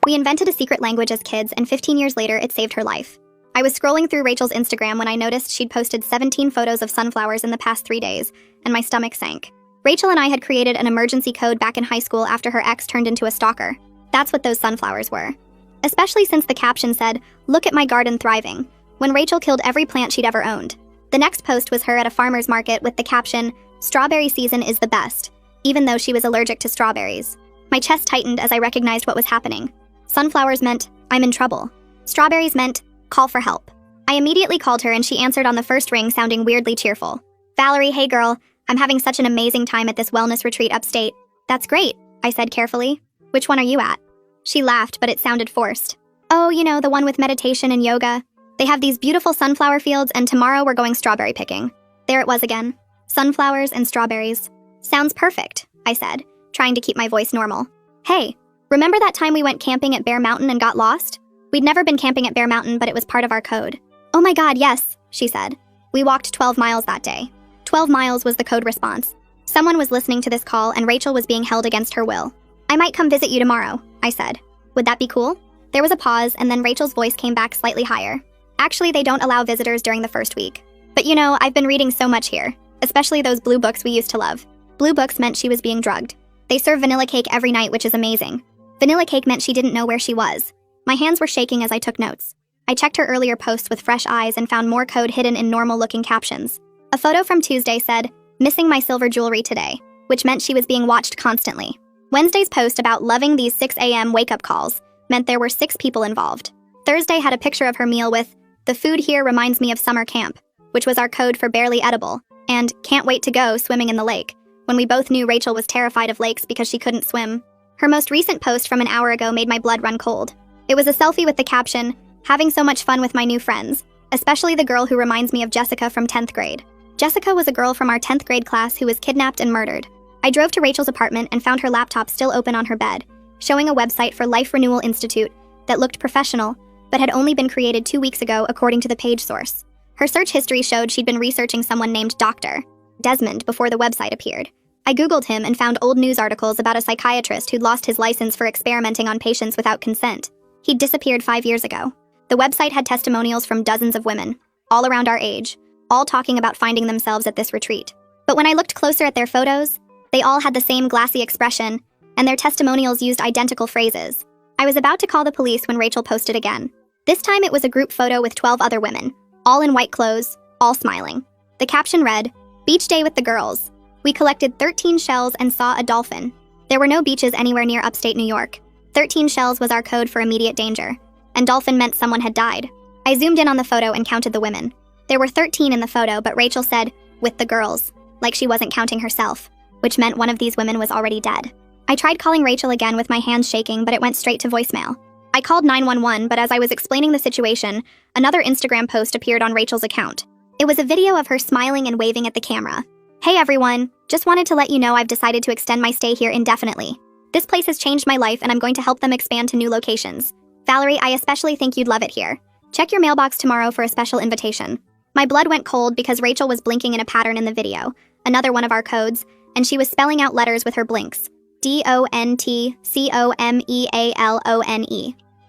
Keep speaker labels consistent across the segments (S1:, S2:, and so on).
S1: We invented a secret language as kids, and 15 years later, it saved her life. I was scrolling through Rachel's Instagram when I noticed she'd posted 17 photos of sunflowers in the past 3 days, and my stomach sank. Rachel and I had created an emergency code back in high school after her ex turned into a stalker. That's what those sunflowers were. Especially since the caption said, "Look at my garden thriving," when Rachel killed every plant she'd ever owned. The next post was her at a farmer's market with the caption, "Strawberry season is the best," even though she was allergic to strawberries. My chest tightened as I recognized what was happening. Sunflowers meant, "I'm in trouble." Strawberries meant, "Call for help." I immediately called her and she answered on the first ring, sounding weirdly cheerful. "Valerie, hey girl, I'm having such an amazing time at this wellness retreat upstate." "That's great," I said carefully. "Which one are you at?" She laughed, but it sounded forced. "Oh, you know, the one with meditation and yoga. They have these beautiful sunflower fields, and tomorrow we're going strawberry picking." There it was again. Sunflowers and strawberries. "Sounds perfect," I said, trying to keep my voice normal. "Hey, remember that time we went camping at Bear Mountain and got lost?" We'd never been camping at Bear Mountain, but it was part of our code. "Oh my god, yes," she said. We walked 12 miles that day. 12 miles was the code response. Someone was listening to this call, and Rachel was being held against her will. "I might come visit you tomorrow," I said. "Would that be cool?" There was a pause, and then Rachel's voice came back slightly higher. "Actually, they don't allow visitors during the first week. But you know, I've been reading so much here, especially those blue books we used to love." Blue books meant she was being drugged. They serve vanilla cake every night, which is amazing. Vanilla cake meant she didn't know where she was. My hands were shaking as I took notes. I checked her earlier posts with fresh eyes and found more code hidden in normal-looking captions. A photo from Tuesday said, "Missing my silver jewelry today," which meant she was being watched constantly. Wednesday's post about loving these 6 a.m. wake-up calls meant there were 6 people involved. Thursday had a picture of her meal with, "The food here reminds me of summer camp," which was our code for barely edible, and "Can't wait to go swimming in the lake," when we both knew Rachel was terrified of lakes because she couldn't swim. Her most recent post from an hour ago made my blood run cold. It was a selfie with the caption, "Having so much fun with my new friends, especially the girl who reminds me of Jessica from 10th grade. Jessica was a girl from our 10th grade class who was kidnapped and murdered. I drove to Rachel's apartment and found her laptop still open on her bed, showing a website for Life Renewal Institute that looked professional, but had only been created 2 weeks ago according to the page source. Her search history showed she'd been researching someone named Dr. Desmond before the website appeared. I Googled him and found old news articles about a psychiatrist who'd lost his license for experimenting on patients without consent. He'd disappeared 5 years ago. The website had testimonials from dozens of women, all around our age, all talking about finding themselves at this retreat. But when I looked closer at their photos, they all had the same glassy expression, and their testimonials used identical phrases. I was about to call the police when Rachel posted again. This time it was a group photo with 12 other women, all in white clothes, all smiling. The caption read, "Beach day with the girls. We collected 13 shells and saw a dolphin." There were no beaches anywhere near upstate New York. 13 shells was our code for immediate danger, and dolphin meant someone had died. I zoomed in on the photo and counted the women. There were 13 in the photo, but Rachel said, "with the girls," like she wasn't counting herself, which meant one of these women was already dead. I tried calling Rachel again with my hands shaking, but it went straight to voicemail. I called 911, but as I was explaining the situation, another Instagram post appeared on Rachel's account. It was a video of her smiling and waving at the camera. "Hey everyone, just wanted to let you know I've decided to extend my stay here indefinitely. This place has changed my life and I'm going to help them expand to new locations. Valerie, I especially think you'd love it here. Check your mailbox tomorrow for a special invitation." My blood went cold because Rachel was blinking in a pattern in the video, another one of our codes, and she was spelling out letters with her blinks. DONTCOMEALONE.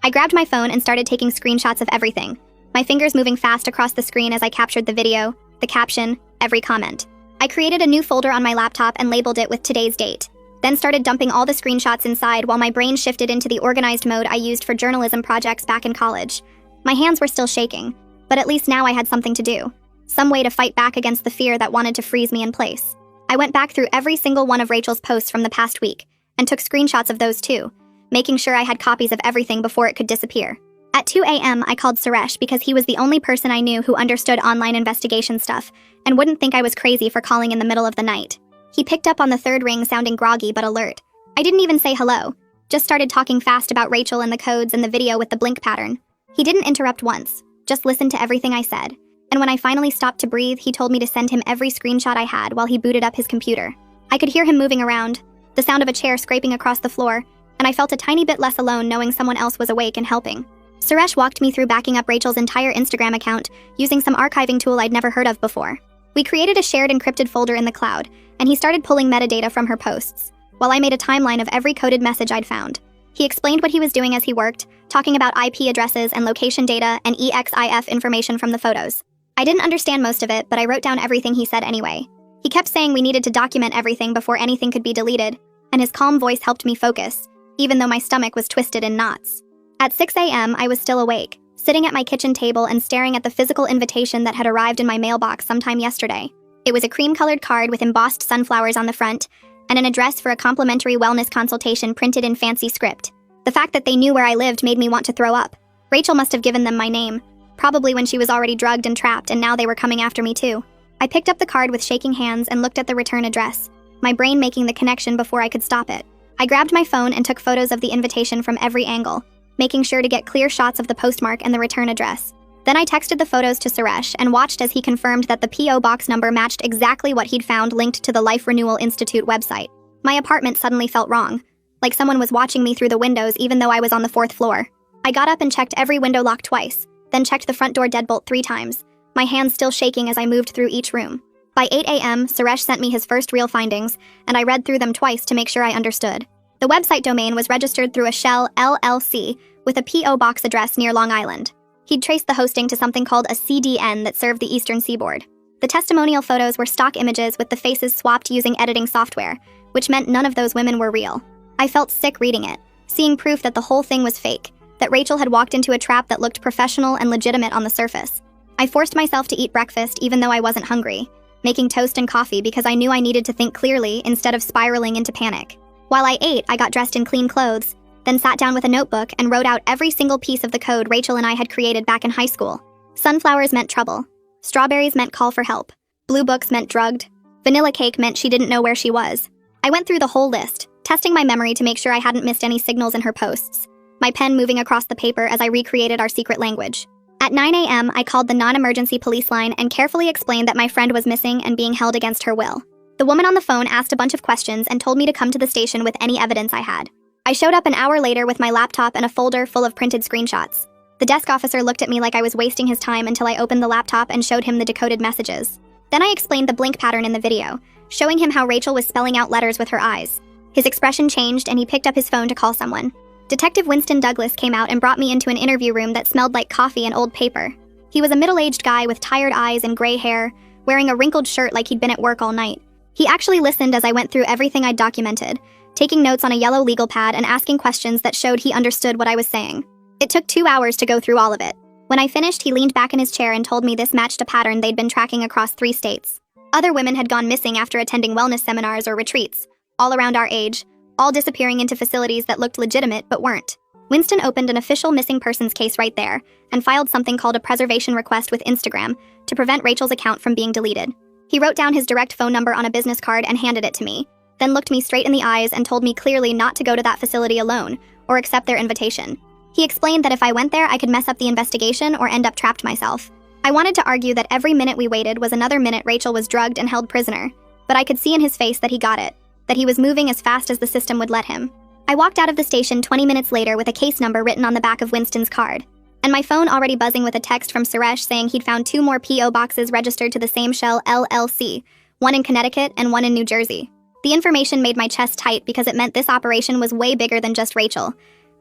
S1: I grabbed my phone and started taking screenshots of everything, my fingers moving fast across the screen as I captured the video, the caption, every comment. I created a new folder on my laptop and labeled it with today's date, then started dumping all the screenshots inside while my brain shifted into the organized mode I used for journalism projects back in college. My hands were still shaking, but at least now I had something to do, some way to fight back against the fear that wanted to freeze me in place. I went back through every single one of Rachel's posts from the past week and took screenshots of those too, making sure I had copies of everything before it could disappear. At 2 a.m., I called Suresh because he was the only person I knew who understood online investigation stuff and wouldn't think I was crazy for calling in the middle of the night. He picked up on the third ring sounding groggy but alert. I didn't even say hello, just started talking fast about Rachel and the codes and the video with the blink pattern. He didn't interrupt once, just listened to everything I said. And when I finally stopped to breathe, he told me to send him every screenshot I had while he booted up his computer. I could hear him moving around, the sound of a chair scraping across the floor, and I felt a tiny bit less alone knowing someone else was awake and helping. Suresh walked me through backing up Rachel's entire Instagram account using some archiving tool I'd never heard of before. We created a shared encrypted folder in the cloud, and he started pulling metadata from her posts, while I made a timeline of every coded message I'd found. He explained what he was doing as he worked, talking about IP addresses and location data and EXIF information from the photos. I didn't understand most of it, but I wrote down everything he said anyway. He kept saying we needed to document everything before anything could be deleted, and his calm voice helped me focus, even though my stomach was twisted in knots. At 6 a.m., I was still awake, sitting at my kitchen table and staring at the physical invitation that had arrived in my mailbox sometime yesterday. It was a cream-colored card with embossed sunflowers on the front, and an address for a complimentary wellness consultation printed in fancy script. The fact that they knew where I lived made me want to throw up. Rachel must have given them my name, probably when she was already drugged and trapped, and now they were coming after me too. I picked up the card with shaking hands and looked at the return address, my brain making the connection before I could stop it. I grabbed my phone and took photos of the invitation from every angle, making sure to get clear shots of the postmark and the return address. Then I texted the photos to Suresh and watched as he confirmed that the P.O. box number matched exactly what he'd found linked to the Life Renewal Institute website. My apartment suddenly felt wrong, like someone was watching me through the windows even though I was on the 4th floor. I got up and checked every window lock twice, then checked the front door deadbolt 3 times, my hands still shaking as I moved through each room. By 8 a.m., Suresh sent me his first real findings, and I read through them twice to make sure I understood. The website domain was registered through a Shell LLC with a P.O. box address near Long Island. He'd traced the hosting to something called a CDN that served the Eastern Seaboard. The testimonial photos were stock images with the faces swapped using editing software, which meant none of those women were real. I felt sick reading it, seeing proof that the whole thing was fake, that Rachel had walked into a trap that looked professional and legitimate on the surface. I forced myself to eat breakfast even though I wasn't hungry, making toast and coffee because I knew I needed to think clearly instead of spiraling into panic. While I ate, I got dressed in clean clothes, then sat down with a notebook and wrote out every single piece of the code Rachel and I had created back in high school. Sunflowers meant trouble. Strawberries meant call for help. Blue books meant drugged. Vanilla cake meant she didn't know where she was. I went through the whole list, testing my memory to make sure I hadn't missed any signals in her posts, my pen moving across the paper as I recreated our secret language. At 9 a.m., I called the non-emergency police line and carefully explained that my friend was missing and being held against her will. The woman on the phone asked a bunch of questions and told me to come to the station with any evidence I had. I showed up an hour later with my laptop and a folder full of printed screenshots. The desk officer looked at me like I was wasting his time until I opened the laptop and showed him the decoded messages. Then I explained the blink pattern in the video, showing him how Rachel was spelling out letters with her eyes. His expression changed and he picked up his phone to call someone. Detective Winston Douglas came out and brought me into an interview room that smelled like coffee and old paper. He was a middle-aged guy with tired eyes and gray hair, wearing a wrinkled shirt like he'd been at work all night. He actually listened as I went through everything I'd documented, taking notes on a yellow legal pad and asking questions that showed he understood what I was saying. It took 2 hours to go through all of it. When I finished, he leaned back in his chair and told me this matched a pattern they'd been tracking across 3 states. Other women had gone missing after attending wellness seminars or retreats, all around our age, all disappearing into facilities that looked legitimate but weren't. Winston opened an official missing persons case right there and filed something called a preservation request with Instagram to prevent Rachel's account from being deleted. He wrote down his direct phone number on a business card and handed it to me, then looked me straight in the eyes and told me clearly not to go to that facility alone or accept their invitation. He explained that if I went there, I could mess up the investigation or end up trapped myself. I wanted to argue that every minute we waited was another minute Rachel was drugged and held prisoner, but I could see in his face that he got it, that he was moving as fast as the system would let him. I walked out of the station 20 minutes later with a case number written on the back of Winston's card, and my phone already buzzing with a text from Suresh saying he'd found 2 more P.O. boxes registered to the same Shell LLC, one in Connecticut and one in New Jersey. The information made my chest tight because it meant this operation was way bigger than just Rachel,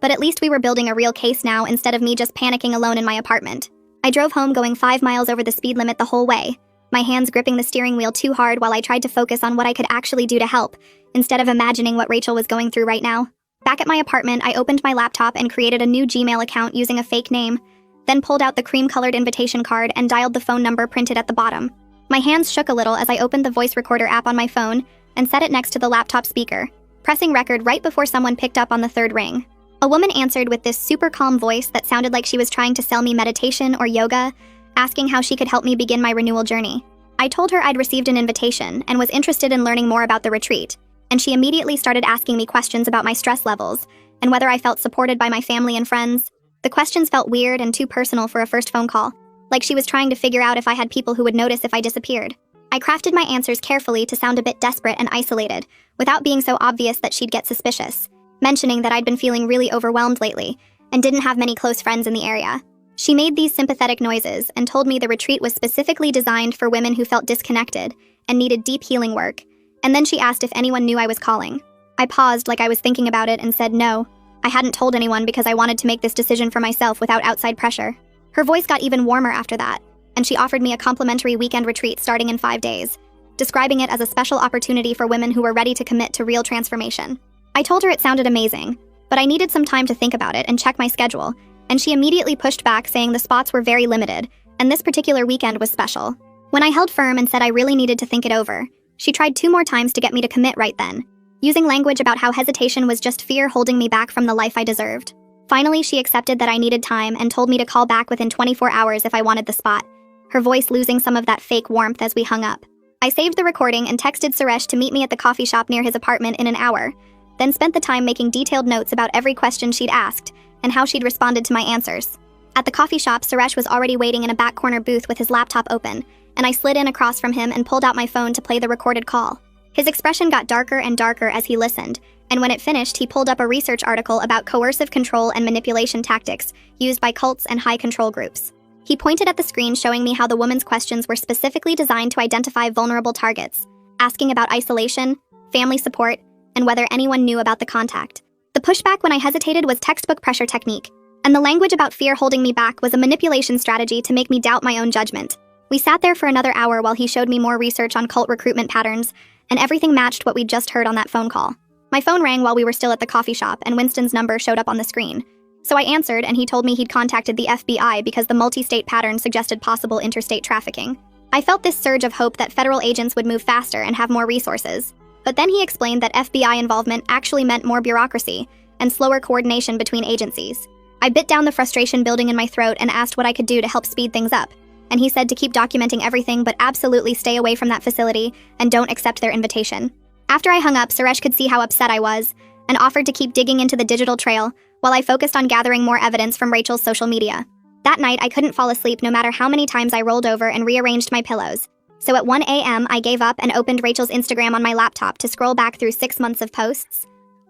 S1: but at least we were building a real case now instead of me just panicking alone in my apartment. I drove home going 5 miles over the speed limit the whole way, my hands gripping the steering wheel too hard while I tried to focus on what I could actually do to help, instead of imagining what Rachel was going through right now. Back at my apartment, I opened my laptop and created a new Gmail account using a fake name, then pulled out the cream-colored invitation card and dialed the phone number printed at the bottom. My hands shook a little as I opened the voice recorder app on my phone and set it next to the laptop speaker, pressing record right before someone picked up on the 3rd ring. A woman answered with this super calm voice that sounded like she was trying to sell me meditation or yoga, asking how she could help me begin my renewal journey. I told her I'd received an invitation and was interested in learning more about the retreat, and she immediately started asking me questions about my stress levels and whether I felt supported by my family and friends. The questions felt weird and too personal for a first phone call, like she was trying to figure out if I had people who would notice if I disappeared. I crafted my answers carefully to sound a bit desperate and isolated, without being so obvious that she'd get suspicious, mentioning that I'd been feeling really overwhelmed lately and didn't have many close friends in the area. She made these sympathetic noises and told me the retreat was specifically designed for women who felt disconnected and needed deep healing work, and then she asked if anyone knew I was calling. I paused like I was thinking about it and said no. I hadn't told anyone because I wanted to make this decision for myself without outside pressure. Her voice got even warmer after that, and she offered me a complimentary weekend retreat starting in 5 days, describing it as a special opportunity for women who were ready to commit to real transformation. I told her it sounded amazing, but I needed some time to think about it and check my schedule, and she immediately pushed back, saying the spots were very limited, and this particular weekend was special. When I held firm and said I really needed to think it over, she tried 2 more times to get me to commit right then, using language about how hesitation was just fear holding me back from the life I deserved. Finally, she accepted that I needed time and told me to call back within 24 hours if I wanted the spot, her voice losing some of that fake warmth as we hung up. I saved the recording and texted Suresh to meet me at the coffee shop near his apartment in an hour, then spent the time making detailed notes about every question she'd asked and how she'd responded to my answers. At the coffee shop, Suresh was already waiting in a back corner booth with his laptop open, and I slid in across from him and pulled out my phone to play the recorded call. His expression got darker and darker as he listened, and when it finished, he pulled up a research article about coercive control and manipulation tactics used by cults and high control groups. He pointed at the screen, showing me how the woman's questions were specifically designed to identify vulnerable targets, asking about isolation, family support, and whether anyone knew about the contact. The pushback when I hesitated was textbook pressure technique, and the language about fear holding me back was a manipulation strategy to make me doubt my own judgment. We sat there for another hour while he showed me more research on cult recruitment patterns, and everything matched what we'd just heard on that phone call. My phone rang while we were still at the coffee shop, and Winston's number showed up on the screen. So I answered, and he told me he'd contacted the FBI because the multi-state pattern suggested possible interstate trafficking. I felt this surge of hope that federal agents would move faster and have more resources. But then he explained that FBI involvement actually meant more bureaucracy and slower coordination between agencies. I bit down the frustration building in my throat and asked what I could do to help speed things up. And he said to keep documenting everything but absolutely stay away from that facility and don't accept their invitation. After I hung up, Suresh could see how upset I was and offered to keep digging into the digital trail while I focused on gathering more evidence from Rachel's social media. That night, I couldn't fall asleep no matter how many times I rolled over and rearranged my pillows. So at 1 a.m., I gave up and opened Rachel's Instagram on my laptop to scroll back through 6 months of posts.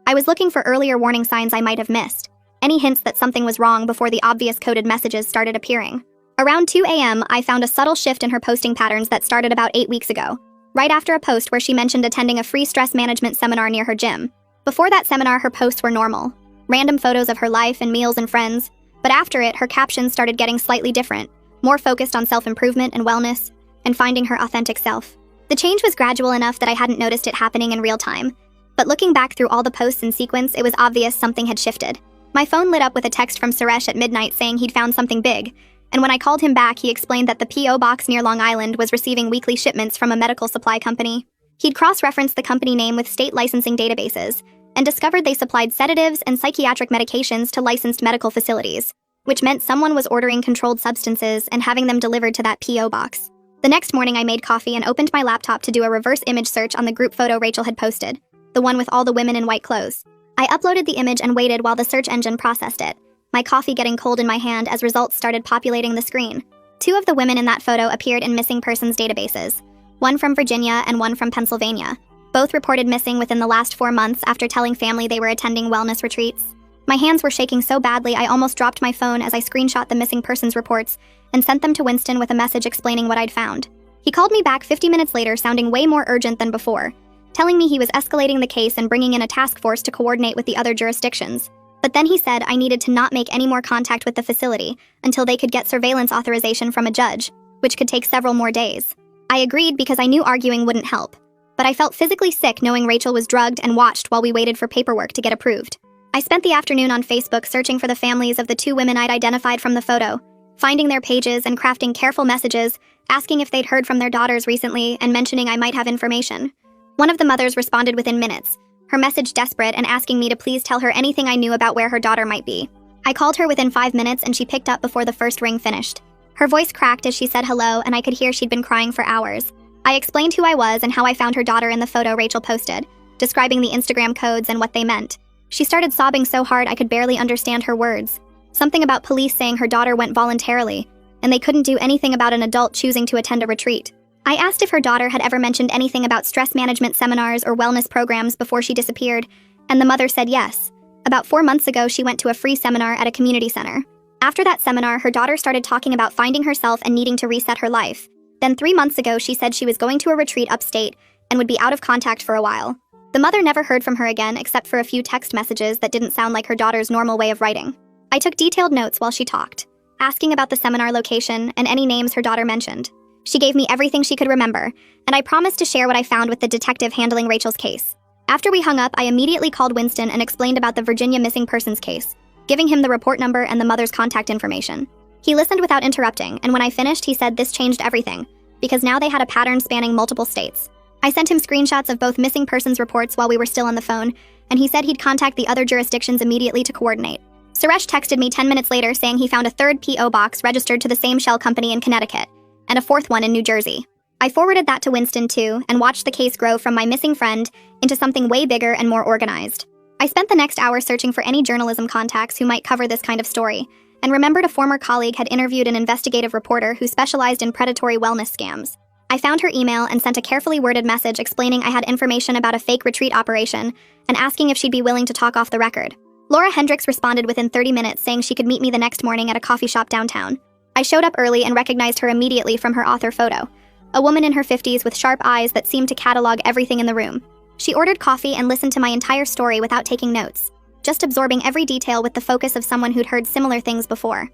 S1: I was looking for earlier warning signs I might have missed, any hints that something was wrong before the obvious coded messages started appearing. Around 2 a.m., I found a subtle shift in her posting patterns that started about 8 weeks ago, right after a post where she mentioned attending a free stress management seminar near her gym. Before that seminar, her posts were normal, random photos of her life and meals and friends, but after it, her captions started getting slightly different, more focused on self-improvement and wellness, and finding her authentic self. The change was gradual enough that I hadn't noticed it happening in real time, but looking back through all the posts in sequence, it was obvious something had shifted. My phone lit up with a text from Suresh at midnight saying he'd found something big, and when I called him back, he explained that the P.O. box near Long Island was receiving weekly shipments from a medical supply company. He'd cross-referenced the company name with state licensing databases and discovered they supplied sedatives and psychiatric medications to licensed medical facilities, which meant someone was ordering controlled substances and having them delivered to that P.O. box. The next morning, I made coffee and opened my laptop to do a reverse image search on the group photo Rachel had posted, the one with all the women in white clothes. I uploaded the image and waited while the search engine processed it, my coffee getting cold in my hand as results started populating the screen. 2 of the women in that photo appeared in missing persons databases, one from Virginia and one from Pennsylvania. Both reported missing within the last 4 months after telling family they were attending wellness retreats. My hands were shaking so badly I almost dropped my phone as I screenshot the missing persons reports and sent them to Winston with a message explaining what I'd found. He called me back 50 minutes later, sounding way more urgent than before, telling me he was escalating the case and bringing in a task force to coordinate with the other jurisdictions. But then he said I needed to not make any more contact with the facility until they could get surveillance authorization from a judge, which could take several more days. I agreed because I knew arguing wouldn't help, but I felt physically sick knowing Rachel was drugged and watched while we waited for paperwork to get approved. I spent the afternoon on Facebook searching for the families of the 2 women I'd identified from the photo, finding their pages and crafting careful messages, asking if they'd heard from their daughters recently and mentioning I might have information. One of the mothers responded within minutes, her message desperate and asking me to please tell her anything I knew about where her daughter might be. I called her within 5 minutes and she picked up before the first ring finished. Her voice cracked as she said hello, and I could hear she'd been crying for hours. I explained who I was and how I found her daughter in the photo Rachel posted, describing the Instagram codes and what they meant. She started sobbing so hard I could barely understand her words. Something about police saying her daughter went voluntarily, and they couldn't do anything about an adult choosing to attend a retreat. I asked if her daughter had ever mentioned anything about stress management seminars or wellness programs before she disappeared, and the mother said yes. About 4 months ago, she went to a free seminar at a community center. After that seminar, her daughter started talking about finding herself and needing to reset her life. Then 3 months ago, she said she was going to a retreat upstate and would be out of contact for a while. The mother never heard from her again except for a few text messages that didn't sound like her daughter's normal way of writing. I took detailed notes while she talked, asking about the seminar location and any names her daughter mentioned. She gave me everything she could remember, and I promised to share what I found with the detective handling Rachel's case. After we hung up, I immediately called Winston and explained about the Virginia missing persons case, giving him the report number and the mother's contact information. He listened without interrupting, and when I finished, he said this changed everything, because now they had a pattern spanning multiple states. I sent him screenshots of both missing persons reports while we were still on the phone, and he said he'd contact the other jurisdictions immediately to coordinate. Suresh texted me 10 minutes later saying he found a third P.O. box registered to the same shell company in Connecticut, and a fourth one in New Jersey. I forwarded that to Winston too, and watched the case grow from my missing friend into something way bigger and more organized. I spent the next hour searching for any journalism contacts who might cover this kind of story, and remembered a former colleague had interviewed an investigative reporter who specialized in predatory wellness scams. I found her email and sent a carefully worded message explaining I had information about a fake retreat operation and asking if she'd be willing to talk off the record. Laura Hendricks responded within 30 minutes saying she could meet me the next morning at a coffee shop downtown. I showed up early and recognized her immediately from her author photo, a woman in her 50s with sharp eyes that seemed to catalog everything in the room. She ordered coffee and listened to my entire story without taking notes, just absorbing every detail with the focus of someone who'd heard similar things before.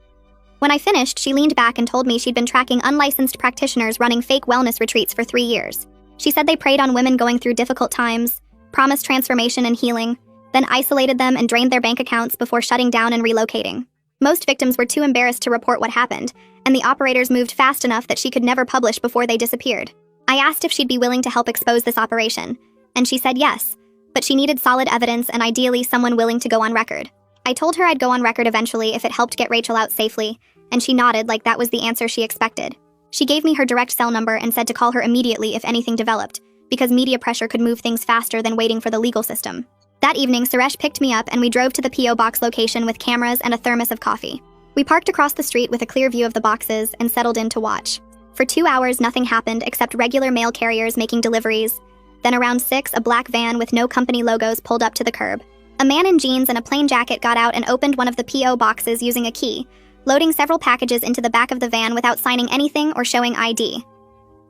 S1: When I finished, she leaned back and told me she'd been tracking unlicensed practitioners running fake wellness retreats for 3 years. She said they preyed on women going through difficult times, promised transformation and healing, then isolated them and drained their bank accounts before shutting down and relocating. Most victims were too embarrassed to report what happened, and the operators moved fast enough that she could never publish before they disappeared. I asked if she'd be willing to help expose this operation, and she said yes, but she needed solid evidence and ideally someone willing to go on record. I told her I'd go on record eventually if it helped get Rachel out safely, and she nodded like that was the answer she expected. She gave me her direct cell number and said to call her immediately if anything developed, because media pressure could move things faster than waiting for the legal system. That evening, Suresh picked me up and we drove to the P.O. box location with cameras and a thermos of coffee. We parked across the street with a clear view of the boxes and settled in to watch. For 2 hours, nothing happened except regular mail carriers making deliveries. Then around 6, a black van with no company logos pulled up to the curb. A man in jeans and a plain jacket got out and opened one of the P.O. boxes using a key, loading several packages into the back of the van without signing anything or showing ID.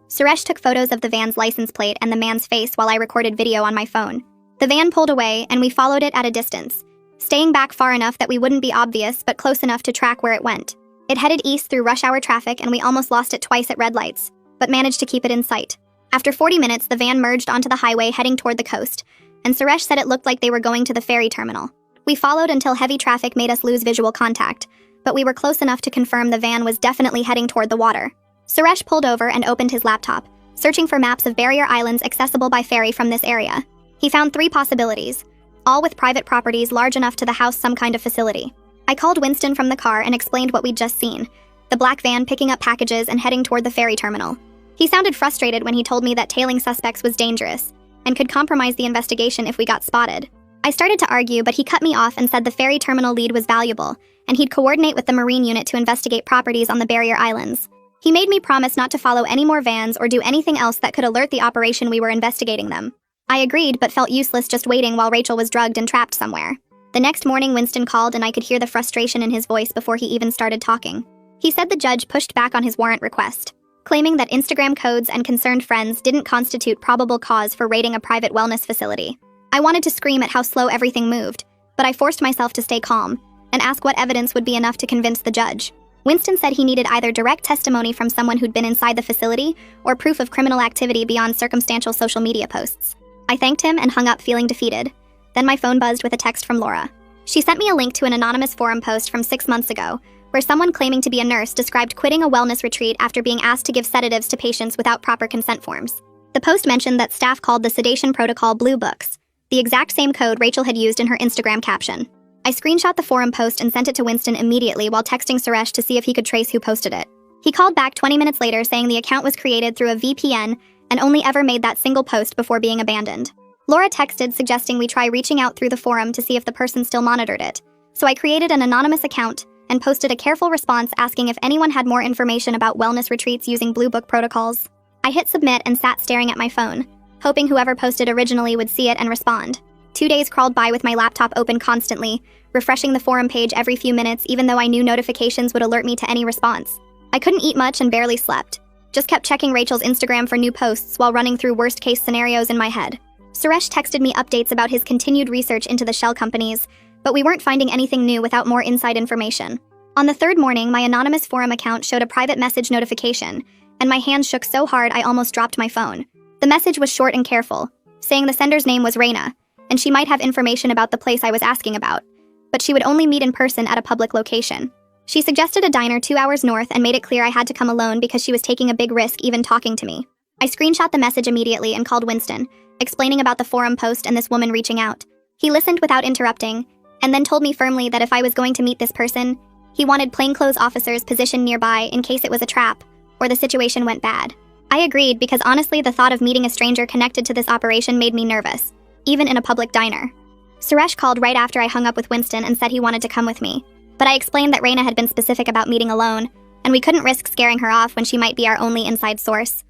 S1: Suresh took photos of the van's license plate and the man's face while I recorded video on my phone. The van pulled away and we followed it at a distance, staying back far enough that we wouldn't be obvious but close enough to track where it went. It headed east through rush hour traffic and we almost lost it twice at red lights, but managed to keep it in sight. After 40 minutes, the van merged onto the highway heading toward the coast, and Suresh said it looked like they were going to the ferry terminal. We followed until heavy traffic made us lose visual contact, but we were close enough to confirm the van was definitely heading toward the water. Suresh pulled over and opened his laptop, searching for maps of barrier islands accessible by ferry from this area. He found 3 possibilities, all with private properties large enough to house some kind of facility. I called Winston from the car and explained what we'd just seen, the black van picking up packages and heading toward the ferry terminal. He sounded frustrated when he told me that tailing suspects was dangerous and could compromise the investigation if we got spotted. I started to argue, but he cut me off and said the ferry terminal lead was valuable, and he'd coordinate with the Marine unit to investigate properties on the barrier islands. He made me promise not to follow any more vans or do anything else that could alert the operation we were investigating them. I agreed, but felt useless just waiting while Rachel was drugged and trapped somewhere. The next morning, Winston called and I could hear the frustration in his voice before he even started talking. He said the judge pushed back on his warrant request, claiming that Instagram codes and concerned friends didn't constitute probable cause for raiding a private wellness facility. I wanted to scream at how slow everything moved, but I forced myself to stay calm and ask what evidence would be enough to convince the judge. Winston said he needed either direct testimony from someone who'd been inside the facility or proof of criminal activity beyond circumstantial social media posts. I thanked him and hung up feeling defeated. Then my phone buzzed with a text from Laura. She sent me a link to an anonymous forum post from 6 months ago, where someone claiming to be a nurse described quitting a wellness retreat after being asked to give sedatives to patients without proper consent forms. The post mentioned that staff called the sedation protocol Blue Books, the exact same code Rachel had used in her Instagram caption. I screenshot the forum post and sent it to Winston immediately while texting Suresh to see if he could trace who posted it. He called back 20 minutes later saying the account was created through a VPN and only ever made that single post before being abandoned. Laura texted suggesting we try reaching out through the forum to see if the person still monitored it. So I created an anonymous account and posted a careful response asking if anyone had more information about wellness retreats using Blue Book protocols. I hit submit and sat staring at my phone, hoping whoever posted originally would see it and respond. 2 days crawled by with my laptop open constantly, refreshing the forum page every few minutes even though I knew notifications would alert me to any response. I couldn't eat much and barely slept. Just kept checking Rachel's Instagram for new posts while running through worst-case scenarios in my head. Suresh texted me updates about his continued research into the shell companies, but we weren't finding anything new without more inside information. On the third morning, my anonymous forum account showed a private message notification, and my hands shook so hard I almost dropped my phone. The message was short and careful, saying the sender's name was Reina, and she might have information about the place I was asking about, but she would only meet in person at a public location. She suggested a diner 2 hours north and made it clear I had to come alone because she was taking a big risk even talking to me. I screenshot the message immediately and called Winston, explaining about the forum post and this woman reaching out. He listened without interrupting, and then told me firmly that if I was going to meet this person, he wanted plainclothes officers positioned nearby in case it was a trap or the situation went bad. I agreed because honestly the thought of meeting a stranger connected to this operation made me nervous, even in a public diner. Suresh called right after I hung up with Winston and said he wanted to come with me, but I explained that Reina had been specific about meeting alone, and we couldn't risk scaring her off when she might be our only inside source.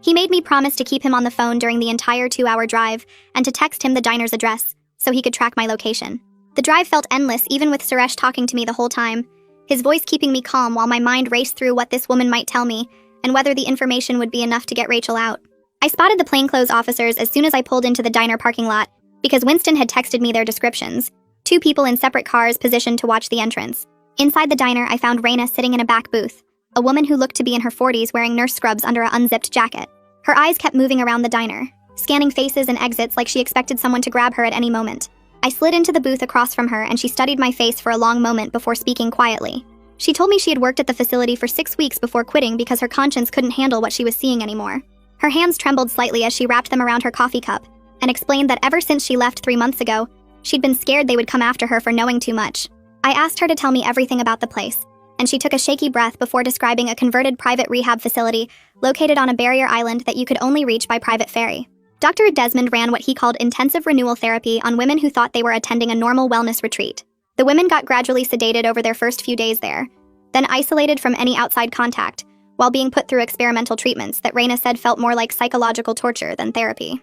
S1: He made me promise to keep him on the phone during the entire 2-hour drive and to text him the diner's address so he could track my location. The drive felt endless even with Suresh talking to me the whole time, his voice keeping me calm while my mind raced through what this woman might tell me and whether the information would be enough to get Rachel out. I spotted the plainclothes officers as soon as I pulled into the diner parking lot because Winston had texted me their descriptions. 2 people in separate cars positioned to watch the entrance. Inside the diner, I found Reina sitting in a back booth, a woman who looked to be in her 40s wearing nurse scrubs under an unzipped jacket. Her eyes kept moving around the diner, scanning faces and exits like she expected someone to grab her at any moment. I slid into the booth across from her and she studied my face for a long moment before speaking quietly. She told me she had worked at the facility for 6 weeks before quitting because her conscience couldn't handle what she was seeing anymore. Her hands trembled slightly as she wrapped them around her coffee cup and explained that ever since she left 3 months ago, she'd been scared they would come after her for knowing too much. I asked her to tell me everything about the place, and she took a shaky breath before describing a converted private rehab facility located on a barrier island that you could only reach by private ferry. Dr. Desmond ran what he called intensive renewal therapy on women who thought they were attending a normal wellness retreat. The women got gradually sedated over their first few days there, then isolated from any outside contact, while being put through experimental treatments that Reina said felt more like psychological torture than therapy.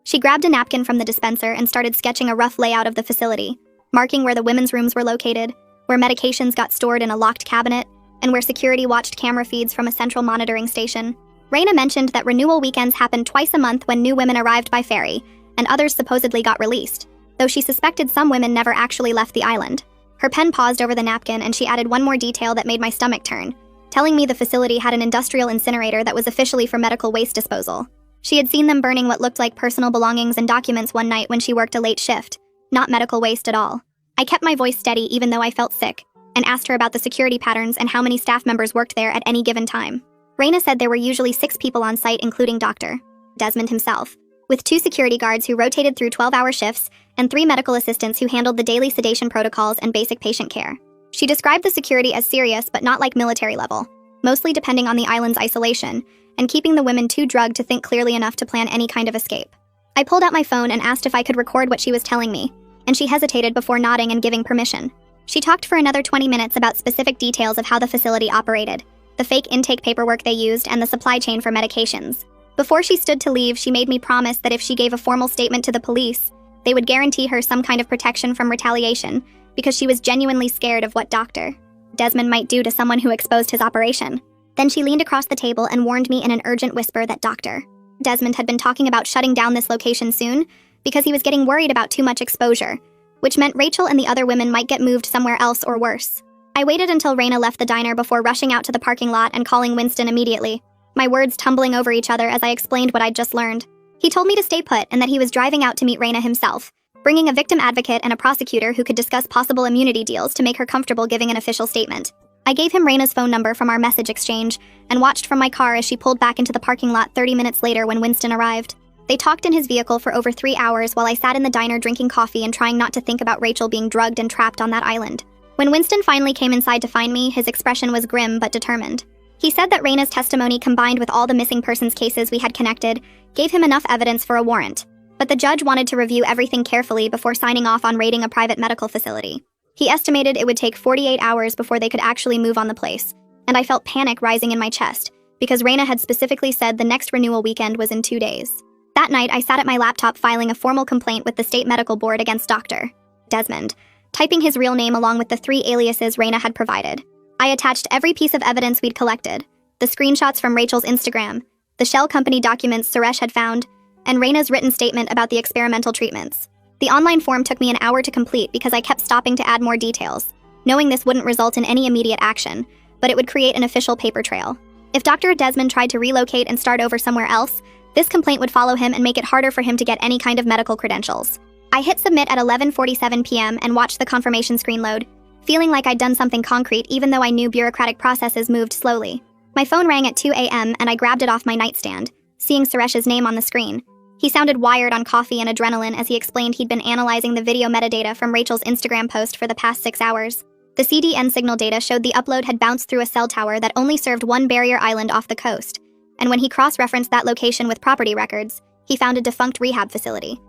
S1: She grabbed a napkin from the dispenser and started sketching a rough layout of the facility, marking where the women's rooms were located, where medications got stored in a locked cabinet, and where security watched camera feeds from a central monitoring station. Reina mentioned that renewal weekends happened twice a month when new women arrived by ferry, and others supposedly got released, though she suspected some women never actually left the island. Her pen paused over the napkin and she added one more detail that made my stomach turn, telling me the facility had an industrial incinerator that was officially for medical waste disposal. She had seen them burning what looked like personal belongings and documents one night when she worked a late shift, not medical waste at all. I kept my voice steady even though I felt sick, and asked her about the security patterns and how many staff members worked there at any given time. Reina said there were usually 6 people on site including Dr. Desmond himself, with 2 security guards who rotated through 12-hour shifts and 3 medical assistants who handled the daily sedation protocols and basic patient care. She described the security as serious but not like military level, mostly depending on the island's isolation, and keeping the women too drugged to think clearly enough to plan any kind of escape. I pulled out my phone and asked if I could record what she was telling me, and she hesitated before nodding and giving permission. She talked for another 20 minutes about specific details of how the facility operated, the fake intake paperwork they used, and the supply chain for medications. Before she stood to leave, she made me promise that if she gave a formal statement to the police, they would guarantee her some kind of protection from retaliation because she was genuinely scared of what Dr. Desmond might do to someone who exposed his operation. Then she leaned across the table and warned me in an urgent whisper that Dr. Desmond had been talking about shutting down this location soon because he was getting worried about too much exposure, which meant Rachel and the other women might get moved somewhere else or worse. I waited until Reina left the diner before rushing out to the parking lot and calling Winston immediately, my words tumbling over each other as I explained what I'd just learned. He told me to stay put and that he was driving out to meet Reina himself, bringing a victim advocate and a prosecutor who could discuss possible immunity deals to make her comfortable giving an official statement. I gave him Reina's phone number from our message exchange and watched from my car as she pulled back into the parking lot 30 minutes later when Winston arrived. They talked in his vehicle for over 3 hours while I sat in the diner drinking coffee and trying not to think about Rachel being drugged and trapped on that island. When Winston finally came inside to find me, his expression was grim but determined. He said that Reina's testimony combined with all the missing persons cases we had connected gave him enough evidence for a warrant, but the judge wanted to review everything carefully before signing off on raiding a private medical facility. He estimated it would take 48 hours before they could actually move on the place, and I felt panic rising in my chest because Reina had specifically said the next renewal weekend was in 2 days. That night, I sat at my laptop filing a formal complaint with the state medical board against Dr. Desmond, typing his real name along with the 3 aliases Reina had provided. I attached every piece of evidence we'd collected, the screenshots from Rachel's Instagram, the shell company documents Suresh had found, and Raina's written statement about the experimental treatments. The online form took me an hour to complete because I kept stopping to add more details, knowing this wouldn't result in any immediate action, but it would create an official paper trail. If Dr. Desmond tried to relocate and start over somewhere else, this complaint would follow him and make it harder for him to get any kind of medical credentials. I hit submit at 11:47 p.m. and watched the confirmation screen load, feeling like I'd done something concrete even though I knew bureaucratic processes moved slowly. My phone rang at 2 a.m. and I grabbed it off my nightstand, seeing Suresh's name on the screen. He sounded wired on coffee and adrenaline as he explained he'd been analyzing the video metadata from Rachel's Instagram post for the past 6 hours. The CDN signal data showed the upload had bounced through a cell tower that only served one barrier island off the coast, and when he cross-referenced that location with property records, he found a defunct rehab facility.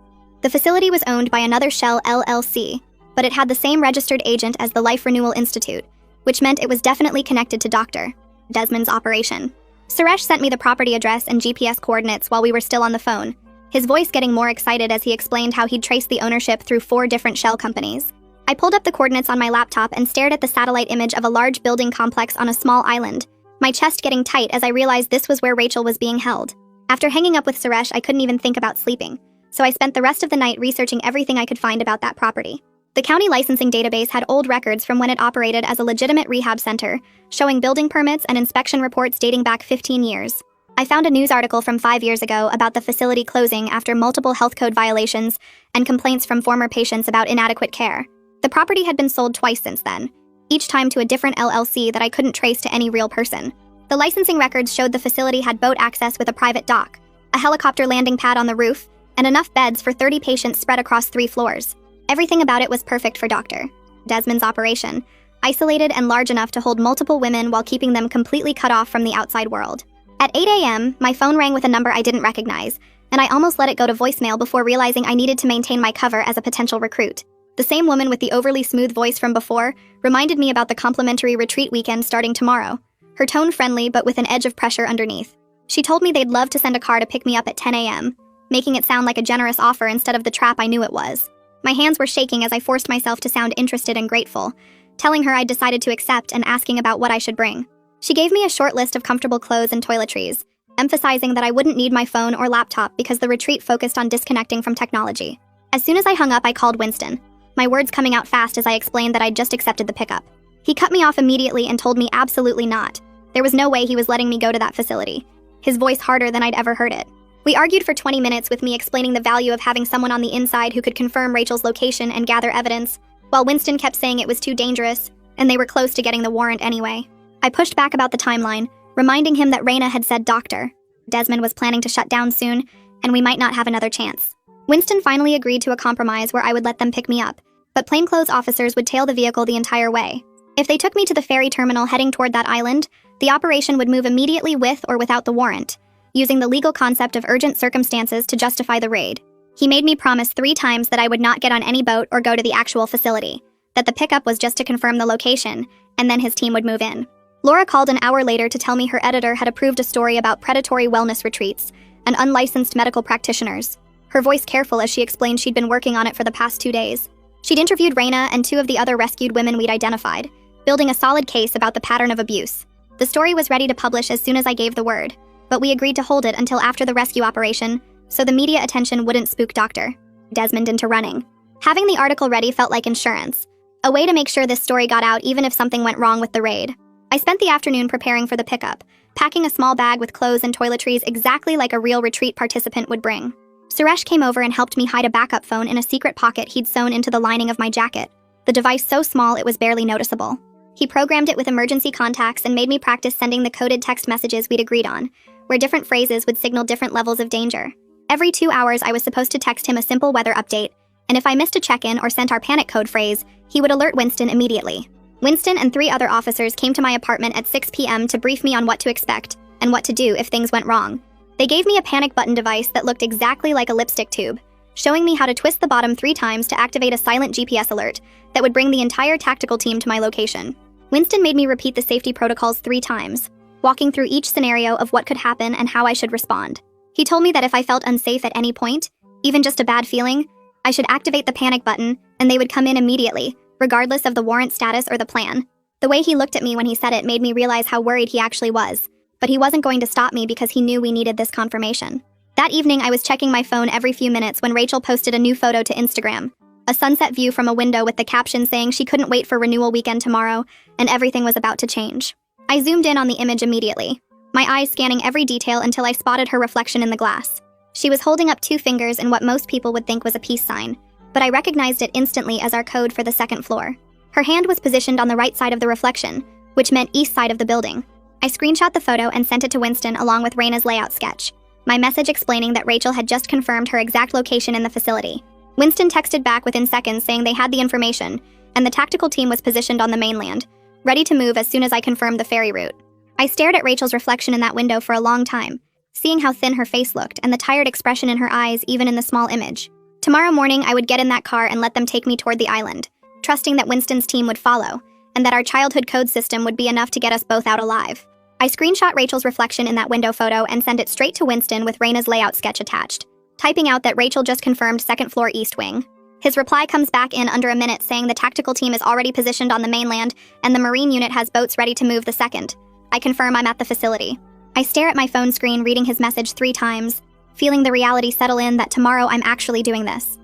S1: The facility was owned by another Shell LLC, but it had the same registered agent as the Life Renewal Institute, which meant it was definitely connected to Dr. Desmond's operation. Suresh sent me the property address and GPS coordinates while we were still on the phone, his voice getting more excited as he explained how he'd traced the ownership through 4 different Shell companies. I pulled up the coordinates on my laptop and stared at the satellite image of a large building complex on a small island, my chest getting tight as I realized this was where Rachel was being held. After hanging up with Suresh, I couldn't even think about sleeping, so I spent the rest of the night researching everything I could find about that property. The county licensing database had old records from when it operated as a legitimate rehab center, showing building permits and inspection reports dating back 15 years. I found a news article from 5 years ago about the facility closing after multiple health code violations and complaints from former patients about inadequate care. The property had been sold twice since then, each time to a different LLC that I couldn't trace to any real person. The licensing records showed the facility had boat access with a private dock, a helicopter landing pad on the roof, and enough beds for 30 patients spread across 3 floors. Everything about it was perfect for Dr. Desmond's operation, isolated and large enough to hold multiple women while keeping them completely cut off from the outside world. At 8 a.m., my phone rang with a number I didn't recognize, and I almost let it go to voicemail before realizing I needed to maintain my cover as a potential recruit. The same woman with the overly smooth voice from before reminded me about the complimentary retreat weekend starting tomorrow, her tone friendly but with an edge of pressure underneath. She told me they'd love to send a car to pick me up at 10 a.m., making it sound like a generous offer instead of the trap I knew it was. My hands were shaking as I forced myself to sound interested and grateful, telling her I'd decided to accept and asking about what I should bring. She gave me a short list of comfortable clothes and toiletries, emphasizing that I wouldn't need my phone or laptop because the retreat focused on disconnecting from technology. As soon as I hung up, I called Winston, my words coming out fast as I explained that I'd just accepted the pickup. He cut me off immediately and told me absolutely not. There was no way he was letting me go to that facility, his voice harder than I'd ever heard it. We argued for 20 minutes with me explaining the value of having someone on the inside who could confirm Rachel's location and gather evidence, while Winston kept saying it was too dangerous, and they were close to getting the warrant anyway. I pushed back about the timeline, reminding him that Raina had said Dr. Desmond was planning to shut down soon, and we might not have another chance. Winston finally agreed to a compromise where I would let them pick me up, but plainclothes officers would tail the vehicle the entire way. If they took me to the ferry terminal heading toward that island, the operation would move immediately with or without the warrant, using the legal concept of urgent circumstances to justify the raid. He made me promise 3 times that I would not get on any boat or go to the actual facility, that the pickup was just to confirm the location, and then his team would move in. Laura called an hour later to tell me her editor had approved a story about predatory wellness retreats and unlicensed medical practitioners, her voice careful as she explained she'd been working on it for the past 2 days. She'd interviewed Raina and 2 of the other rescued women we'd identified, building a solid case about the pattern of abuse. The story was ready to publish as soon as I gave the word, but we agreed to hold it until after the rescue operation, so the media attention wouldn't spook Dr. Desmond into running. Having the article ready felt like insurance, a way to make sure this story got out even if something went wrong with the raid. I spent the afternoon preparing for the pickup, packing a small bag with clothes and toiletries exactly like a real retreat participant would bring. Suresh came over and helped me hide a backup phone in a secret pocket he'd sewn into the lining of my jacket, the device so small it was barely noticeable. He programmed it with emergency contacts and made me practice sending the coded text messages we'd agreed on, where different phrases would signal different levels of danger. Every 2 hours, I was supposed to text him a simple weather update, and if I missed a check-in or sent our panic code phrase, he would alert Winston immediately. Winston and 3 other officers came to my apartment at 6 p.m. to brief me on what to expect and what to do if things went wrong. They gave me a panic button device that looked exactly like a lipstick tube, showing me how to twist the bottom 3 times to activate a silent GPS alert that would bring the entire tactical team to my location. Winston made me repeat the safety protocols 3 times, walking through each scenario of what could happen and how I should respond. He told me that if I felt unsafe at any point, even just a bad feeling, I should activate the panic button and they would come in immediately, regardless of the warrant status or the plan. The way he looked at me when he said it made me realize how worried he actually was, but he wasn't going to stop me because he knew we needed this confirmation. That evening, I was checking my phone every few minutes when Rachel posted a new photo to Instagram. A sunset view from a window with the caption saying she couldn't wait for renewal weekend tomorrow, and everything was about to change. I zoomed in on the image immediately, my eyes scanning every detail until I spotted her reflection in the glass. She was holding up 2 fingers in what most people would think was a peace sign, but I recognized it instantly as our code for the second floor. Her hand was positioned on the right side of the reflection, which meant east side of the building. I screenshot the photo and sent it to Winston along with Raina's layout sketch, my message explaining that Rachel had just confirmed her exact location in the facility. Winston texted back within seconds saying they had the information, and the tactical team was positioned on the mainland, ready to move as soon as I confirmed the ferry route. I stared at Rachel's reflection in that window for a long time, seeing how thin her face looked and the tired expression in her eyes even in the small image. Tomorrow morning, I would get in that car and let them take me toward the island, trusting that Winston's team would follow, and that our childhood code system would be enough to get us both out alive. I screenshot Rachel's reflection in that window photo and sent it straight to Winston with Raina's layout sketch attached, typing out that Rachel just confirmed second floor east wing. His reply comes back in under a minute saying the tactical team is already positioned on the mainland and the Marine unit has boats ready to move the second. I confirm I'm at the facility. I stare at my phone screen reading his message 3 times, feeling the reality settle in that tomorrow I'm actually doing this.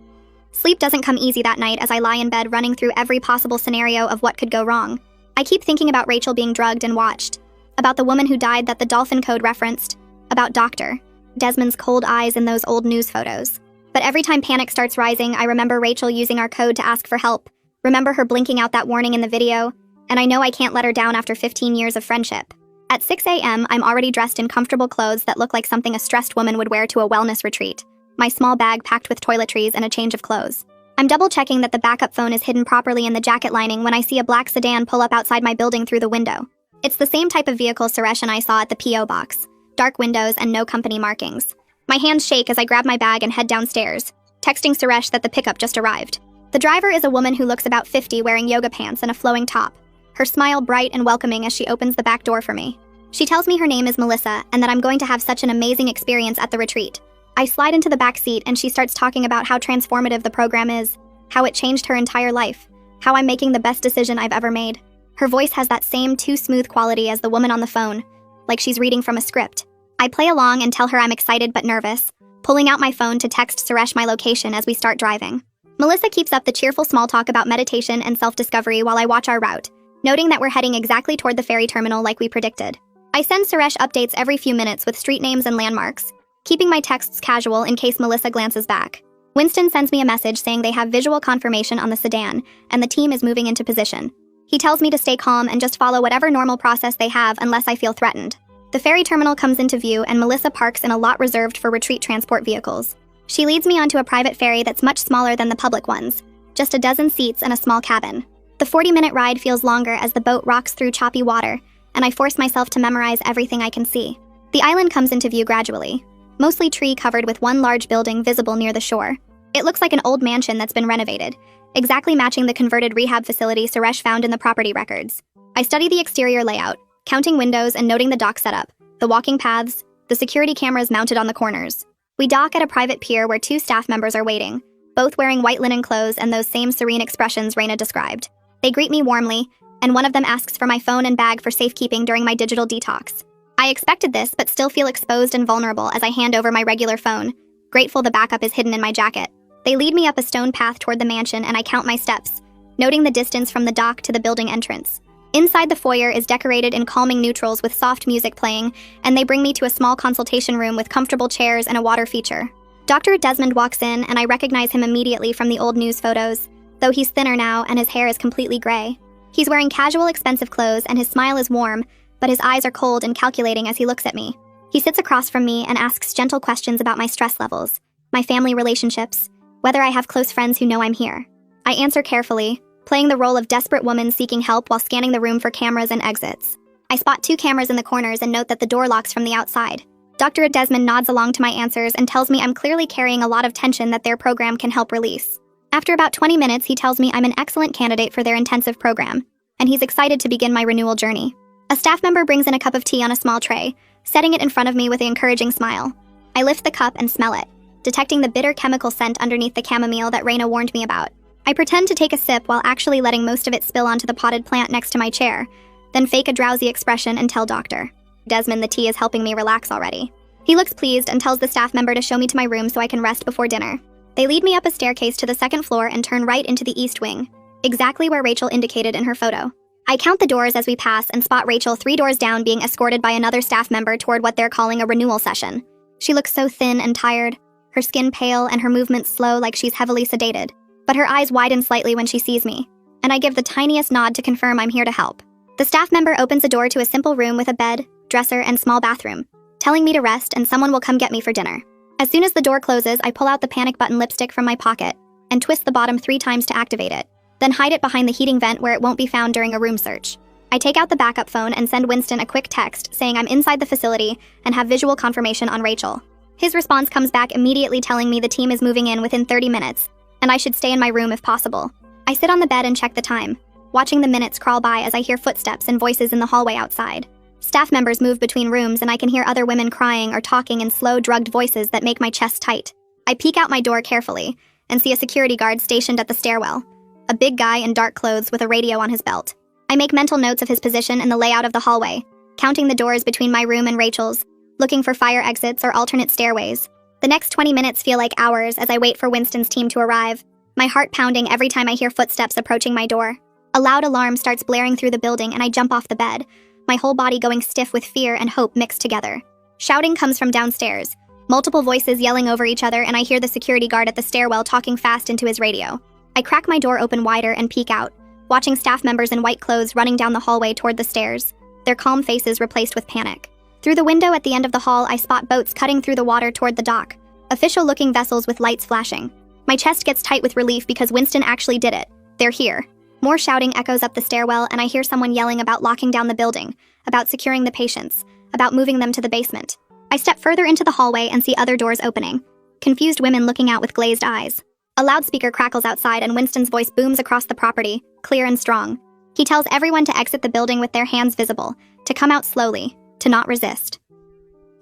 S1: Sleep doesn't come easy that night as I lie in bed running through every possible scenario of what could go wrong. I keep thinking about Rachel being drugged and watched, about the woman who died that the dolphin code referenced, about Dr. Desmond's cold eyes in those old news photos. But every time panic starts rising, I remember Rachel using our code to ask for help, remember her blinking out that warning in the video, and I know I can't let her down after 15 years of friendship. At 6 a.m., I'm already dressed in comfortable clothes that look like something a stressed woman would wear to a wellness retreat, my small bag packed with toiletries and a change of clothes. I'm double-checking that the backup phone is hidden properly in the jacket lining when I see a black sedan pull up outside my building through the window. It's the same type of vehicle Suresh and I saw at the P.O. box, dark windows and no company markings. My hands shake as I grab my bag and head downstairs, texting Suresh that the pickup just arrived. The driver is a woman who looks about 50 wearing yoga pants and a flowing top, her smile bright and welcoming as she opens the back door for me. She tells me her name is Melissa and that I'm going to have such an amazing experience at the retreat. I slide into the back seat and she starts talking about how transformative the program is, how it changed her entire life, how I'm making the best decision I've ever made. Her voice has that same too smooth quality as the woman on the phone, like she's reading from a script. I play along and tell her I'm excited but nervous, pulling out my phone to text Suresh my location as we start driving. Melissa keeps up the cheerful small talk about meditation and self-discovery while I watch our route, noting that we're heading exactly toward the ferry terminal like we predicted. I send Suresh updates every few minutes with street names and landmarks, keeping my texts casual in case Melissa glances back. Winston sends me a message saying they have visual confirmation on the sedan, and the team is moving into position. He tells me to stay calm and just follow whatever normal process they have unless I feel threatened. The ferry terminal comes into view and Melissa parks in a lot reserved for retreat transport vehicles. She leads me onto a private ferry that's much smaller than the public ones, just a dozen seats and a small cabin. The 40-minute ride feels longer as the boat rocks through choppy water, and I force myself to memorize everything I can see. The island comes into view gradually, mostly tree covered with one large building visible near the shore. It looks like an old mansion that's been renovated, exactly matching the converted rehab facility Suresh found in the property records. I study the exterior layout, counting windows and noting the dock setup, the walking paths, the security cameras mounted on the corners. We dock at a private pier where 2 staff members are waiting, both wearing white linen clothes and those same serene expressions Raina described. They greet me warmly, and one of them asks for my phone and bag for safekeeping during my digital detox. I expected this, but still feel exposed and vulnerable as I hand over my regular phone, grateful the backup is hidden in my jacket. They lead me up a stone path toward the mansion and I count my steps, noting the distance from the dock to the building entrance. Inside the foyer is decorated in calming neutrals with soft music playing, and they bring me to a small consultation room with comfortable chairs and a water feature. Dr. Desmond walks in and I recognize him immediately from the old news photos, though he's thinner now and his hair is completely gray. He's wearing casual, expensive clothes and his smile is warm, but his eyes are cold and calculating as he looks at me. He sits across from me and asks gentle questions about my stress levels, my family relationships, whether I have close friends who know I'm here. I answer carefully, playing the role of desperate woman seeking help while scanning the room for cameras and exits. I spot 2 cameras in the corners and note that the door locks from the outside. Dr. Desmond nods along to my answers and tells me I'm clearly carrying a lot of tension that their program can help release. After about 20 minutes, he tells me I'm an excellent candidate for their intensive program, and he's excited to begin my renewal journey. A staff member brings in a cup of tea on a small tray, setting it in front of me with an encouraging smile. I lift the cup and smell it, detecting the bitter chemical scent underneath the chamomile that Raina warned me about. I pretend to take a sip while actually letting most of it spill onto the potted plant next to my chair, then fake a drowsy expression and tell Dr. Desmond the tea is helping me relax already. He looks pleased and tells the staff member to show me to my room so I can rest before dinner. They lead me up a staircase to the second floor and turn right into the east wing, exactly where Rachel indicated in her photo. I count the doors as we pass and spot Rachel 3 doors down being escorted by another staff member toward what they're calling a renewal session. She looks so thin and tired, her skin pale and her movements slow like she's heavily sedated. But her eyes widen slightly when she sees me, and I give the tiniest nod to confirm I'm here to help. The staff member opens a door to a simple room with a bed, dresser, and small bathroom, telling me to rest and someone will come get me for dinner. As soon as the door closes, I pull out the panic button lipstick from my pocket and twist the bottom 3 times to activate it, then hide it behind the heating vent where it won't be found during a room search. I take out the backup phone and send Winston a quick text saying I'm inside the facility and have visual confirmation on Rachel. His response comes back immediately telling me the team is moving in within 30 minutes, and I should stay in my room if possible. I sit on the bed and check the time, watching the minutes crawl by as I hear footsteps and voices in the hallway outside. Staff members move between rooms and I can hear other women crying or talking in slow, drugged voices that make my chest tight. I peek out my door carefully and see a security guard stationed at the stairwell, a big guy in dark clothes with a radio on his belt. I make mental notes of his position and the layout of the hallway, counting the doors between my room and Rachel's, looking for fire exits or alternate stairways. The next 20 minutes feel like hours as I wait for Winston's team to arrive, my heart pounding every time I hear footsteps approaching my door. A loud alarm starts blaring through the building and I jump off the bed, my whole body going stiff with fear and hope mixed together. Shouting comes from downstairs, multiple voices yelling over each other, and I hear the security guard at the stairwell talking fast into his radio. I crack my door open wider and peek out, watching staff members in white clothes running down the hallway toward the stairs, their calm faces replaced with panic. Through the window at the end of the hall, I spot boats cutting through the water toward the dock, official-looking vessels with lights flashing. My chest gets tight with relief because Winston actually did it. They're here. More shouting echoes up the stairwell, and I hear someone yelling about locking down the building, about securing the patients, about moving them to the basement. I step further into the hallway and see other doors opening, confused women looking out with glazed eyes. A loudspeaker crackles outside and Winston's voice booms across the property, clear and strong. He tells everyone to exit the building with their hands visible, to come out slowly, to not resist.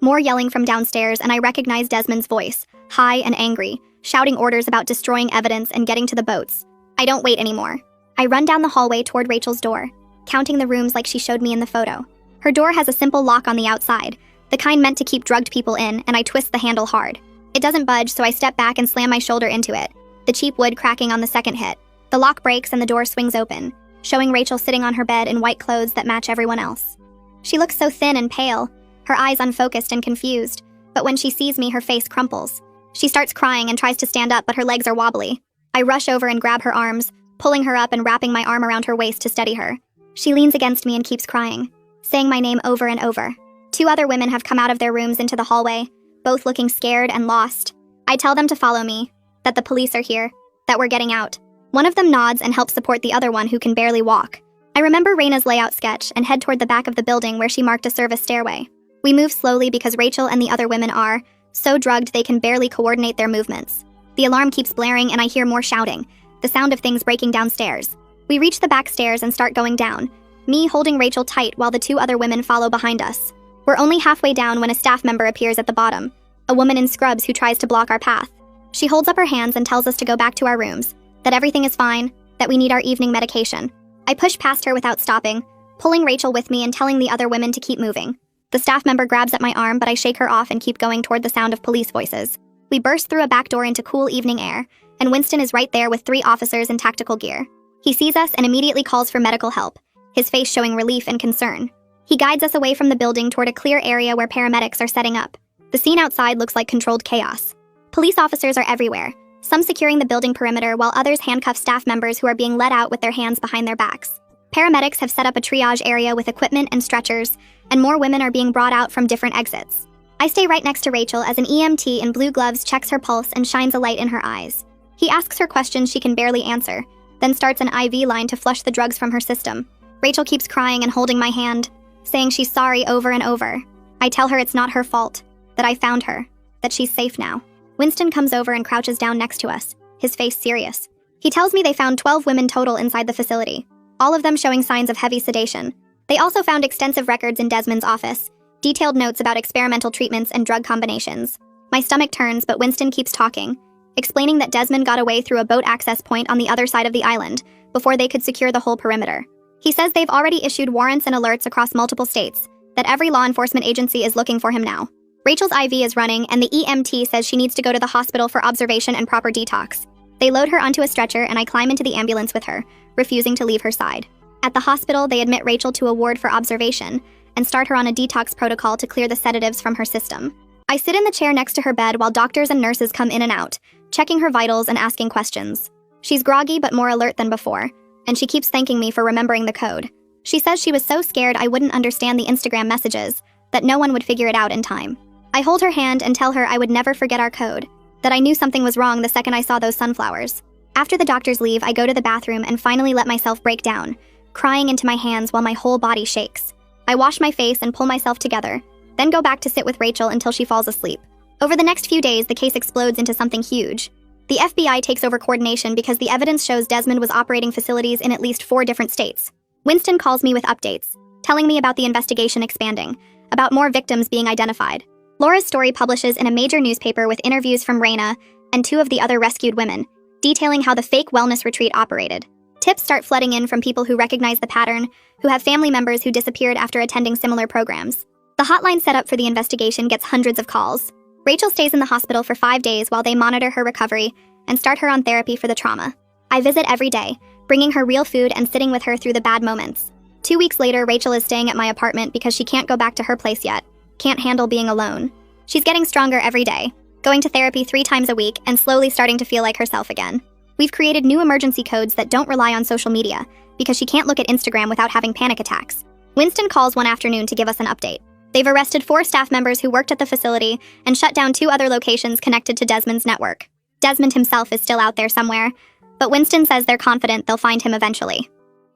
S1: More yelling from downstairs, and I recognize Desmond's voice, high and angry, shouting orders about destroying evidence and getting to the boats. I don't wait anymore. I run down the hallway toward Rachel's door, counting the rooms like she showed me in the photo. Her door has a simple lock on the outside, the kind meant to keep drugged people in, and I twist the handle hard. It doesn't budge, so I step back and slam my shoulder into it, the cheap wood cracking on the second hit. The lock breaks and the door swings open, showing Rachel sitting on her bed in white clothes that match everyone else. She looks so thin and pale, her eyes unfocused and confused, but when she sees me, her face crumples. She starts crying and tries to stand up, but her legs are wobbly. I rush over and grab her arms, pulling her up and wrapping my arm around her waist to steady her. She leans against me and keeps crying, saying my name over and over. 2 other women have come out of their rooms into the hallway, both looking scared and lost. I tell them to follow me, that the police are here, that we're getting out. One of them nods and helps support the other one who can barely walk. I remember Raina's layout sketch and head toward the back of the building where she marked a service stairway. We move slowly because Rachel and the other women are so drugged they can barely coordinate their movements. The alarm keeps blaring and I hear more shouting, the sound of things breaking downstairs. We reach the back stairs and start going down, me holding Rachel tight while the 2 other women follow behind us. We're only halfway down when a staff member appears at the bottom, a woman in scrubs who tries to block our path. She holds up her hands and tells us to go back to our rooms, that everything is fine, that we need our evening medication. I push past her without stopping, pulling Rachel with me and telling the other women to keep moving. The staff member grabs at my arm, but I shake her off and keep going toward the sound of police voices. We burst through a back door into cool evening air, and Winston is right there with 3 officers in tactical gear. He sees us and immediately calls for medical help, his face showing relief and concern. He guides us away from the building toward a clear area where paramedics are setting up. The scene outside looks like controlled chaos. Police officers are everywhere, some securing the building perimeter while others handcuff staff members who are being let out with their hands behind their backs. Paramedics have set up a triage area with equipment and stretchers, and more women are being brought out from different exits. I stay right next to Rachel as an EMT in blue gloves checks her pulse and shines a light in her eyes. He asks her questions she can barely answer, then starts an IV line to flush the drugs from her system. Rachel keeps crying and holding my hand, saying she's sorry over and over. I tell her it's not her fault, that I found her, that she's safe now. Winston comes over and crouches down next to us, his face serious. He tells me they found 12 women total inside the facility, all of them showing signs of heavy sedation. They also found extensive records in Desmond's office, detailed notes about experimental treatments and drug combinations. My stomach turns, but Winston keeps talking, explaining that Desmond got away through a boat access point on the other side of the island before they could secure the whole perimeter. He says they've already issued warrants and alerts across multiple states, that every law enforcement agency is looking for him now. Rachel's IV is running, and the EMT says she needs to go to the hospital for observation and proper detox. They load her onto a stretcher, and I climb into the ambulance with her, refusing to leave her side. At the hospital, they admit Rachel to a ward for observation and start her on a detox protocol to clear the sedatives from her system. I sit in the chair next to her bed while doctors and nurses come in and out, checking her vitals and asking questions. She's groggy but more alert than before, and she keeps thanking me for remembering the code. She says she was so scared I wouldn't understand the Instagram messages, that no one would figure it out in time. I hold her hand and tell her I would never forget our code, that I knew something was wrong the second I saw those sunflowers. After the doctors leave, I go to the bathroom and finally let myself break down, crying into my hands while my whole body shakes. I wash my face and pull myself together, then go back to sit with Rachel until she falls asleep. Over the next few days, the case explodes into something huge. The FBI takes over coordination because the evidence shows Desmond was operating facilities in at least 4 different states. Winston calls me with updates, telling me about the investigation expanding, about more victims being identified. Laura's story publishes in a major newspaper with interviews from Raina and 2 of the other rescued women, detailing how the fake wellness retreat operated. Tips start flooding in from people who recognize the pattern, who have family members who disappeared after attending similar programs. The hotline set up for the investigation gets hundreds of calls. Rachel stays in the hospital for 5 days while they monitor her recovery and start her on therapy for the trauma. I visit every day, bringing her real food and sitting with her through the bad moments. 2 weeks later, Rachel is staying at my apartment because she can't go back to her place yet, can't handle being alone. She's getting stronger every day, going to therapy 3 times a week and slowly starting to feel like herself again. We've created new emergency codes that don't rely on social media because she can't look at Instagram without having panic attacks. Winston calls one afternoon to give us an update. They've arrested 4 staff members who worked at the facility and shut down 2 other locations connected to Desmond's network. Desmond himself is still out there somewhere, but Winston says they're confident they'll find him eventually.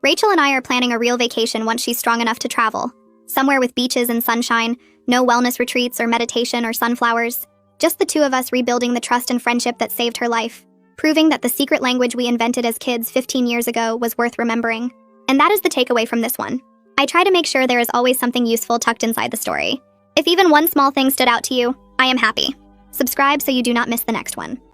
S1: Rachel and I are planning a real vacation once she's strong enough to travel. Somewhere with beaches and sunshine, no wellness retreats or meditation or sunflowers. Just the 2 of us rebuilding the trust and friendship that saved her life, proving that the secret language we invented as kids 15 years ago was worth remembering. And that is the takeaway from this one. I try to make sure there is always something useful tucked inside the story. If even one small thing stood out to you, I am happy. Subscribe so you do not miss the next one.